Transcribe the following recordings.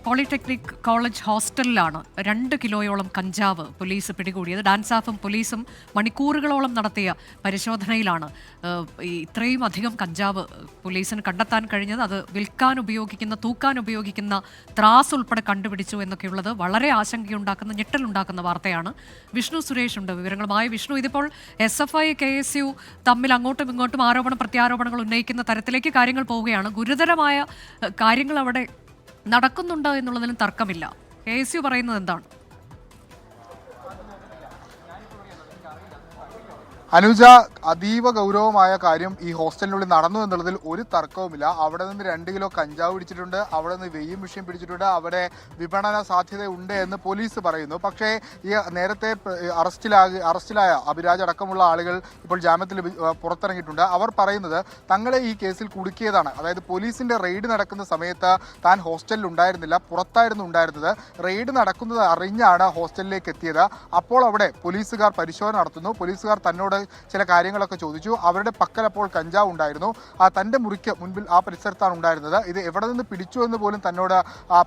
Polytechnic college ഹോസ്റ്റലിലാണ് 2 കിലോയോളം കഞ്ചാവ് police പിടികൂടിയത്. ഡാൻസാഫും പോലീസും മണിക്കൂറുകളോളം നടത്തിയ പരിശോധനയിലാണ് ഇത്രയും അധികം കഞ്ചാവ് പോലീസിന് കണ്ടെത്താൻ കഴിഞ്ഞത്. അത് വിൽക്കാൻ ഉപയോഗിക്കുന്ന, തൂക്കാൻ ഉപയോഗിക്കുന്ന ത്രാസ് ഉൾപ്പെടെ കണ്ടുപിടിച്ചു എന്നൊക്കെയുള്ളത് വളരെ ആശങ്കയുണ്ടാക്കുന്ന, ഞെട്ടലുണ്ടാക്കുന്ന വാർത്തയാണ്. വിഷ്ണു സുരേഷ് ഉണ്ട് വിവരങ്ങളുമായി. വിഷ്ണു, ഇതിപ്പോൾ SFI KSU തമ്മിൽ അങ്ങോട്ടും ഇങ്ങോട്ടും ആരോപണ പ്രത്യാരോപണങ്ങൾ ഉന്നയിക്കുന്ന തരത്തിലേക്ക് കാര്യങ്ങൾ പോവുകയാണ്. ഗുരുതരമായ കാര്യങ്ങൾ അവിടെ നടക്കുന്നുണ്ട് എന്നുള്ളതിലും തർക്കമില്ല. KSU പറയുന്നത് എന്താണ്? അനുജ, അതീവ ഗൗരവമായ കാര്യം ഈ ഹോസ്റ്റലിനുള്ളിൽ നടന്നു എന്നുള്ളതിൽ ഒരു തർക്കവുമില്ല. അവിടെ നിന്ന് 2 കിലോ കഞ്ചാവ് പിടിച്ചിട്ടുണ്ട്, അവിടെ നിന്ന് വെയ്യും മെഷീൻ പിടിച്ചിട്ടുണ്ട്, അവിടെ വിപണന സാധ്യത ഉണ്ട് എന്ന് പോലീസ് പറയുന്നു. പക്ഷേ ഈ നേരത്തെ അറസ്റ്റിലായ അഭിരാജ് അടക്കമുള്ള ആളുകൾ ഇപ്പോൾ ജാമ്യത്തിൽ പുറത്തിറങ്ങിയിട്ടുണ്ട്. അവർ പറയുന്നത് തങ്ങളെ ഈ കേസിൽ കുടുക്കിയതാണ്. അതായത് പോലീസിന്റെ റെയ്ഡ് നടക്കുന്ന സമയത്ത് താൻ ഹോസ്റ്റലിൽ ഉണ്ടായിരുന്നില്ല, പുറത്തായിരുന്നു ഉണ്ടായിരുന്നത്. റെയ്ഡ് നടക്കുന്നത് അറിഞ്ഞാണ് ഹോസ്റ്റലിലേക്ക് എത്തിയത്. അപ്പോൾ അവിടെ പോലീസുകാർ പരിശോധന നടത്തുന്നു. പോലീസുകാർ തന്നോട് ചില കാര്യങ്ങളൊക്കെ ചോദിച്ചു. അവരുടെ പക്കൽ അപ്പോൾ കഞ്ചാവ് ഉണ്ടായിരുന്നു. തൻ്റെ മുറിക്ക് മുൻപിൽ ആ പരിസരത്താണ് ഉണ്ടായിരുന്നത്. ഇത് എവിടെ നിന്ന് പിടിച്ചു എന്ന് പോലും തന്നോട്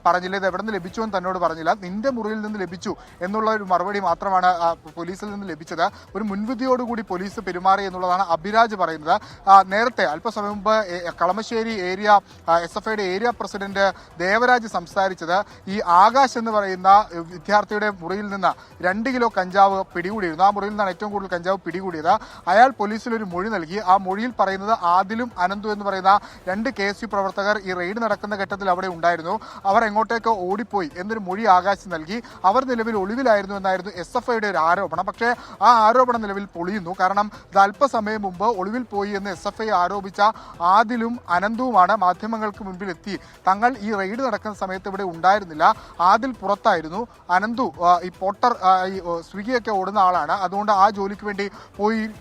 പറഞ്ഞില്ല. ഇത് എവിടെ നിന്ന് ലഭിച്ചു എന്ന് തന്നോട് പറഞ്ഞില്ല. നിന്റെ മുറിയിൽ നിന്ന് ലഭിച്ചു എന്നുള്ള ഒരു മറുപടി മാത്രമാണ് പോലീസിൽ നിന്ന് ലഭിച്ചത്. ഒരു മുൻവിധിയോടുകൂടി പോലീസ് പെരുമാറി എന്നുള്ളതാണ് അഭിരാജ് പറയുന്നത്. നേരത്തെ അല്പസമയം മുമ്പ് കളമശ്ശേരി ഏരിയ SFIയുടെ ഏരിയ പ്രസിഡന്റ് ദേവരാജ് സംസാരിച്ചത് ഈ ആകാശ് എന്ന് പറയുന്ന വിദ്യാർത്ഥിയുടെ മുറിയിൽ നിന്ന് 2 കിലോ കഞ്ചാവ് പിടികൂടിയിരുന്നു. ആ മുറിയിൽ നിന്നാണ് ഏറ്റവും കൂടുതൽ കഞ്ചാവ് പിടികൂടിയത്. അയാൾ പോലീസിൽ ഒരു മൊഴി നൽകി. ആ മൊഴിയിൽ പറയുന്നത് ആദിലും അനന്തു എന്ന് പറയുന്ന 2 KSU പ്രവർത്തകർ ഈ റെയ്ഡ് നടക്കുന്ന ഘട്ടത്തിൽ അവിടെ ഉണ്ടായിരുന്നു. അവർ എങ്ങോട്ടേക്ക് ഓടിപ്പോയി എന്നൊരു മൊഴി ആകാശ് നൽകി. അവർ നിലവിൽ ഒളിവിലായിരുന്നു എന്നായിരുന്നു SFIയുടെ ഒരു ആരോപണം. പക്ഷേ ആ ആരോപണം നിലവിൽ പൊളിയുന്നു. കാരണം ഇത് അല്പസമയം മുമ്പ് ഒളിവിൽ പോയി എന്ന് SFI ആരോപിച്ച ആദിലും അനന്തുവുമാണ് മാധ്യമങ്ങൾക്ക് മുൻപിൽ എത്തി തങ്ങൾ ഈ റെയ്ഡ് നടക്കുന്ന സമയത്ത് ഇവിടെ ഉണ്ടായിരുന്നില്ല, ആദിൽ പുറത്തായിരുന്നു, അനന്തു ഈ പോട്ടർ ഈ സ്വിഗ്ഗിയൊക്കെ ഓടുന്ന ആളാണ്, അതുകൊണ്ട് ആ ജോലിക്ക് വേണ്ടി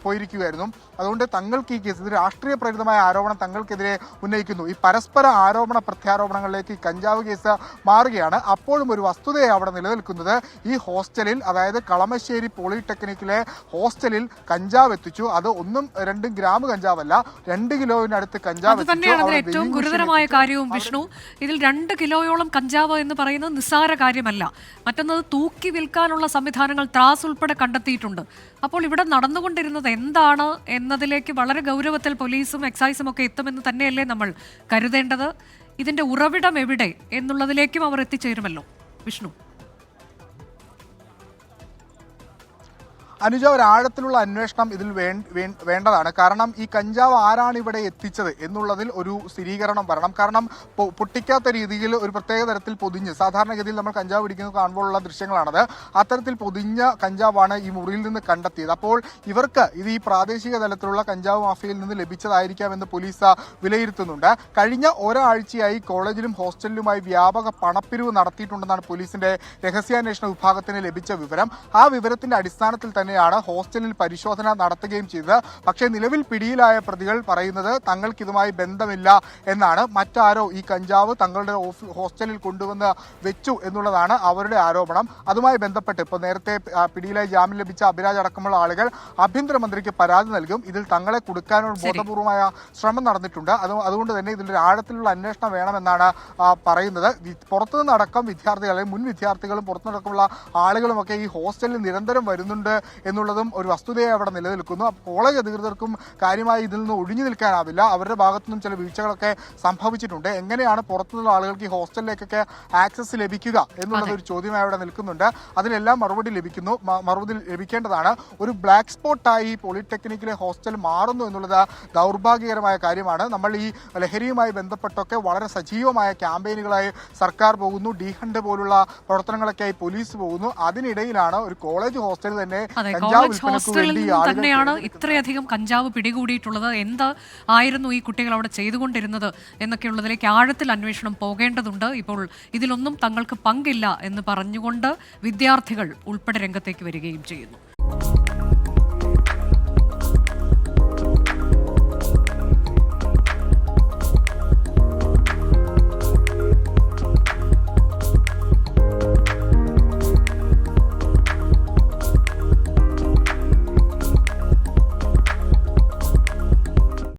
പോയിരിക്കുകയായിരുന്നു. അതുകൊണ്ട് തങ്ങൾക്ക് ഈ കേസ്, ഇത് രാഷ്ട്രീയ പ്രേരിതമായ ആരോപണം തങ്ങൾക്കെതിരെ ഉന്നയിക്കുന്നു. ഈ പരസ്പര ആരോപണ പ്രത്യാരോപണങ്ങളിലേക്ക് ഈ കഞ്ചാവ് കേസ് മാറുകയാണ്. അപ്പോഴും ഒരു വസ്തുതയെ അവിടെ നിലനിൽക്കുന്നത്, ഈ ഹോസ്റ്റലിൽ, അതായത് കളമശ്ശേരി പോളിടെക്നിക്കിലെ ഹോസ്റ്റലിൽ കഞ്ചാവ് എത്തിച്ചു. അത് 1-2 ഗ്രാം കഞ്ചാവല്ല, 2 കിലോവിനടുത്ത് കഞ്ചാവ് എത്തിച്ചു. ഏറ്റവും ഗുരുതരമായ കാര്യവും വിഷ്ണു, ഇതിൽ 2 കിലോയോളം കഞ്ചാവ് എന്ന് പറയുന്നത് നിസ്സാര കാര്യമല്ല. മറ്റൊന്നത് തൂക്കി വിൽക്കാനുള്ള സംവിധാനങ്ങൾ, ത്രാസ് ഉൾപ്പെടെ കണ്ടെത്തിയിട്ടുണ്ട്. അപ്പോൾ ഇവിടെ നടന്നുകൊണ്ടിരുന്നത് എന്താണ് എന്നതിലേക്ക് വളരെ ഗൗരവത്തിൽ പോലീസും എക്സൈസും ഒക്കെ എത്തുമെന്ന് തന്നെയല്ലേ നമ്മൾ കരുതേണ്ടത്? ഇതിന്റെ ഉറവിടം എവിടെ എന്നുള്ളതിലേക്കും അവർ എത്തിച്ചേരുമല്ലോ വിഷ്ണു. അനുജ, ഒരു ആഴത്തിലുള്ള അന്വേഷണം ഇതിൽ വേണ്ടതാണ്. കാരണം ഈ കഞ്ചാവ് ആരാണ് ഇവിടെ എത്തിച്ചത് എന്നുള്ളതിൽ ഒരു സ്ഥിരീകരണം വരണം. കാരണം പൊട്ടിക്കാത്ത രീതിയിൽ ഒരു പ്രത്യേക തരത്തിൽ പൊതിഞ്ഞ്, സാധാരണഗതിയിൽ നമ്മൾ കഞ്ചാവ് പിടിക്കുന്നത് കാണുമ്പോഴുള്ള ദൃശ്യങ്ങളാണത്, അത്തരത്തിൽ പൊതിഞ്ഞ കഞ്ചാവാണ് ഈ മുറിയിൽ നിന്ന് കണ്ടെത്തിയത്. അപ്പോൾ ഇവർക്ക് ഇത് ഈ പ്രാദേശിക തലത്തിലുള്ള കഞ്ചാവ് മാഫിയയിൽ നിന്ന് ലഭിച്ചതായിരിക്കാമെന്ന് പോലീസ് വിലയിരുത്തുന്നുണ്ട്. കഴിഞ്ഞ ഒരാഴ്ചയായി കോളേജിലും ഹോസ്റ്റലിലുമായി വ്യാപക പണപ്പിരിവ് നടത്തിയിട്ടുണ്ടെന്നാണ് പോലീസിന്റെ രഹസ്യാന്വേഷണ വിഭാഗത്തിന് ലഭിച്ച വിവരം. ആ വിവരത്തിന്റെ അടിസ്ഥാനത്തിൽ തന്നെയാണ് ഹോസ്റ്റലിൽ പരിശോധന നടത്തുകയും ചെയ്തത്. പക്ഷേ നിലവിൽ പിടിയിലായ പ്രതികൾ പറയുന്നത് തങ്ങൾക്ക് ഇതുമായി ബന്ധമില്ല എന്നാണ്. മറ്റാരോ ഈ കഞ്ചാവ് തങ്ങളുടെ ഹോസ്റ്റലിൽ കൊണ്ടുവന്ന് വെച്ചു എന്നുള്ളതാണ് അവരുടെ ആരോപണം. അതുമായി ബന്ധപ്പെട്ട് ഇപ്പോൾ നേരത്തെ പിടിയിലായി ജാമ്യം ലഭിച്ച അഭിരാജ് അടക്കമുള്ള ആളുകൾ ആഭ്യന്തരമന്ത്രിക്ക് പരാതി നൽകും. ഇതിൽ തങ്ങളെ കുടുക്കാനുള്ള ബോധപൂർവമായ ശ്രമം നടന്നിട്ടുണ്ട്. അതുകൊണ്ട് തന്നെ ഇതിലൊരു ആഴത്തിലുള്ള അന്വേഷണം വേണമെന്നാണ് പറയുന്നത്. പുറത്തുനിന്നടക്കം വിദ്യാർത്ഥികൾ, അല്ലെങ്കിൽ മുൻ വിദ്യാർത്ഥികളും പുറത്തുനിന്നടക്കമുള്ള ആളുകളുമൊക്കെ ഈ ഹോസ്റ്റലിൽ നിരന്തരം വരുന്നുണ്ട് എന്നുള്ളതും ഒരു വസ്തുതയെ അവിടെ നിലനിൽക്കുന്നു. കോളേജ് അധികൃതർക്കും കാര്യമായി ഇതിൽ നിന്ന് ഒഴിഞ്ഞു നിൽക്കാനാവില്ല. അവരുടെ ഭാഗത്തുനിന്നും ചില വീഴ്ചകളൊക്കെ സംഭവിച്ചിട്ടുണ്ട്. എങ്ങനെയാണ് പുറത്തുനിന്നുള്ള ആളുകൾക്ക് ഈ ഹോസ്റ്റലിലേക്കൊക്കെ ആക്സസ് ലഭിക്കുക എന്നുള്ളത് ഒരു ചോദ്യമായി അവിടെ നിൽക്കുന്നുണ്ട്. അതിനെല്ലാം മറുപടി ലഭിക്കേണ്ടതാണ്. ഒരു ബ്ലാക്ക് സ്പോട്ടായി പോളിടെക്നിക്കിലെ ഹോസ്റ്റൽ മാറുന്നു എന്നുള്ളത് ദൗർഭാഗ്യകരമായ കാര്യമാണ്. നമ്മൾ ഈ ലഹരിയുമായി ബന്ധപ്പെട്ടൊക്കെ വളരെ സജീവമായ ക്യാമ്പയിനുകളായി സർക്കാർ പോകുന്നു, ഡീഹണ്ട് പോലുള്ള പ്രവർത്തനങ്ങളൊക്കെയായി പോലീസ് പോകുന്നു. അതിനിടയിലാണ് ഒരു കോളേജ് ഹോസ്റ്റൽ തന്നെ കോളേജ് ഹോസ്റ്റലിൽ നിന്ന് തന്നെയാണ് ഇത്രയധികം കഞ്ചാവ് പിടികൂടിയിട്ടുള്ളത്. എന്ത് ആയിരുന്നു ഈ കുട്ടികൾ അവിടെ ചെയ്തുകൊണ്ടിരുന്നത് എന്നൊക്കെയുള്ളതിലേക്ക് ആഴത്തിൽ അന്വേഷണം പോകേണ്ടതുണ്ട്. ഇപ്പോൾ ഇതിലൊന്നും തങ്ങൾക്ക് പങ്കില്ല എന്ന് പറഞ്ഞുകൊണ്ട് വിദ്യാർത്ഥികൾ ഉൾപ്പെടെ രംഗത്തേക്ക് വരികയും ചെയ്യുന്നു.